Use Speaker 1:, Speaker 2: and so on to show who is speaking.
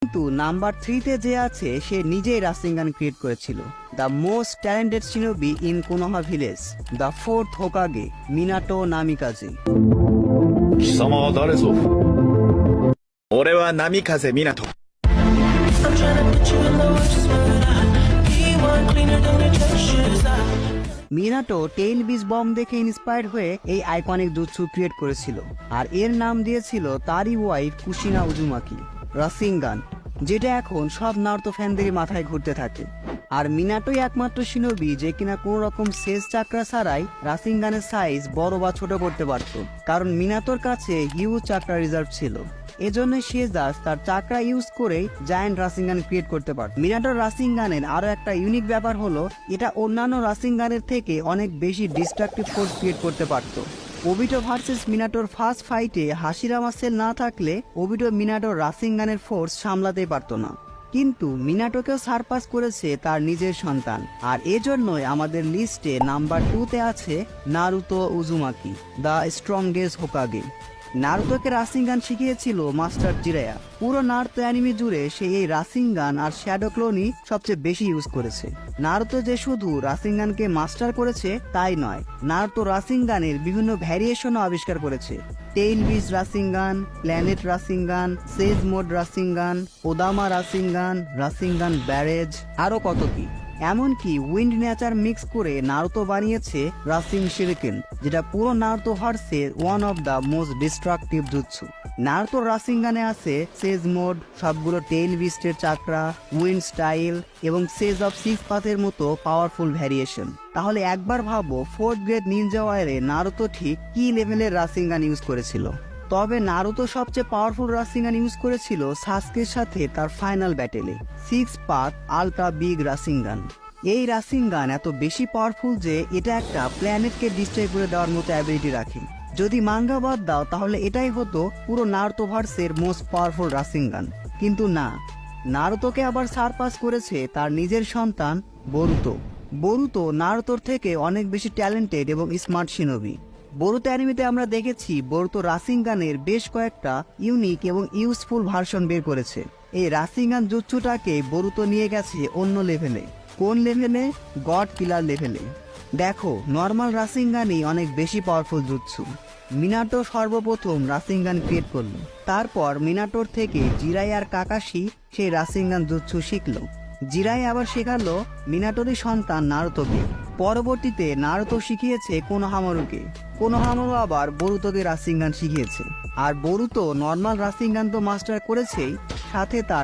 Speaker 1: কিন্তু নাম্বার 3-তে যে আছে সে নিজেই রাসিঙ্গান ক্রিয়েট করেছিল। The most talented shinobi in Konoha village, the 4th Hokage, Minato Namikaze.
Speaker 2: 貴様は誰ぞ。俺は波風湊。
Speaker 3: I'm tryna put you in the worst mood. P1 cleaner than your church shoes.
Speaker 1: Minato tail beach bomb দেখে inspired হয়ে এই iconic jutsu create করেছিল, আর এর নাম দিয়েছিল তারই wife কুশিনা Uzumaki রাসিঙ্গান, যেটা এখন সব নারুতো ফ্যানদেরই মাথায় ঘুরতে থাকে। আর মিনাটোই একমাত্র শিনোবি যে কিনা কোনো রকম সেজ চাকরা ছাড়াই রাসিঙ্গানের সাইজ বড় বা ছোট করতে পারত, কারণ মিনাটোর কাছে হিউজ চাকরা রিজার্ভ ছিল। এজন্য সে জাস্ট তার চাকরা ইউজ করে জায়ান্ট রাসিঙ্গান ক্রিয়েট করতে পারত। মিনাটোর রাসিঙ্গানের আরো একটা ইউনিক ব্যাপার হলো এটা অন্যান্য রাসিঙ্গানের থেকে অনেক বেশি ডিস্ট্রাকটিভ ফোর্স ক্রিয়েট করতে পারত। ওবিটো ভার্সেস মিনাটোর ফার্স্ট ফাইটে হাশিরামা সেল না থাকলে ওবিটো মিনাটোর রাসিঙ্গানের ফোর্স সামলাতেই পারত না, কিন্তু মিনাটোকেও সারপাস করেছে তার নিজের সন্তান। আর এজন্যই আমাদের লিস্টে নাম্বার 2-তে আছে Naruto Uzumaki, the strongest Hokage. নারুতোকে রাসিঙ্গান শিখিয়েছিল মাস্টার জিরায়া। পুরো নারুতো অ্যানিমে জুড়ে সে এই রাসিঙ্গান আর শ্যাডো ক্লোনই সবচেয়ে বেশি ইউজ করেছে। নারুতো যে শুধু রাসিঙ্গানকে মাস্টার করেছে তাই নয়, নারুতো রাসিঙ্গানের বিভিন্ন ভ্যারিয়েশনও আবিষ্কার করেছে। Tail beast Rasengan, planet Rasengan, sage mode Rasengan, Odama Rasengan, Rasengan barrage, আরো কত কি। এমনকি উইন্ড নেচার মিক্স করে নারুতো বানিয়েছে রাসিং শিরিকেন, যেটা পুরো নারুতো ভার্সের one of the most destructive jutsu. নারুতোর রাসিঙ্গানে আছে সেজ মোড, সবগুলো টেইল বিস্টের চাকরা, উইন্ড স্টাইল এবং সেজ অফ 6 পাথের মতো পাওয়ারফুল ভ্যারিয়েশন। তাহলে একবার ভাবো 4th গ্রেড নিনজা ওয়ারে নারুতো ঠিক কি লেভেলের রাসিঙ্গান ইউজ করেছিল। তবে নারুতো সবচেয়ে পাওয়ারফুল রাসিঙ্গান ইউজ করেছিল সাসকের সাথে তার ফাইনাল ব্যাটেলে, 6 পাথ আলট্রা বিগ রাসিঙ্গান। এই রাসিঙ্গান এত বেশি পাওয়ারফুল যে এটা একটা প্ল্যানেটকে ডিস্ট্রয় করে দেওয়ার মতো অ্যাবিলিটি রাখে। যদি মাঙ্গা বাদ দাও তাহলে এটাই হতো পুরো নারুতো ভার্সের মোস্ট পাওয়ারফুল রাসিঙ্গান। কিন্তু না, নারুতোকে আবার সারপাস করেছে তার নিজের সন্তান বরুতো। বরুতো নারুতোর থেকে অনেক বেশি ট্যালেন্টেড এবং স্মার্ট শিনোবি। বরুতো অ্যানিমেতে আমরা দেখেছি বরুতো রাসিঙ্গানের বেশ কয়েকটা ইউনিক এবং ইউজফুল ভার্সন বের করেছে। এই রাসিঙ্গান জুৎসুটাকে বরুতো নিয়ে গেছে অন্য লেভেলে। কোন লেভেলে? গড কিলার লেভেলে। দেখো, নর্মাল রাসিঙ্গানই অনেক বেশি পাওয়ারফুল জুৎসু। মিনাটো সর্বপ্রথম রাসিঙ্গান ক্রিয়েট করলো, তারপর মিনাটোর থেকে জিরাই আর কাকাশি সেই রাসিঙ্গান জুৎসু শিখলো। জিরাই আবার শেখালো মিনাটোরই সন্তান নারুতোকে। পরবর্তীতে নারুতো শিখিয়েছে কোনোহামারুকে, কোনোহামারু আবার বরুতোকে রাসিঙ্গান শিখিয়েছে। আর বরুতো নর্মাল রাসিঙ্গান তো মাস্টার করেছেই, সাথে তার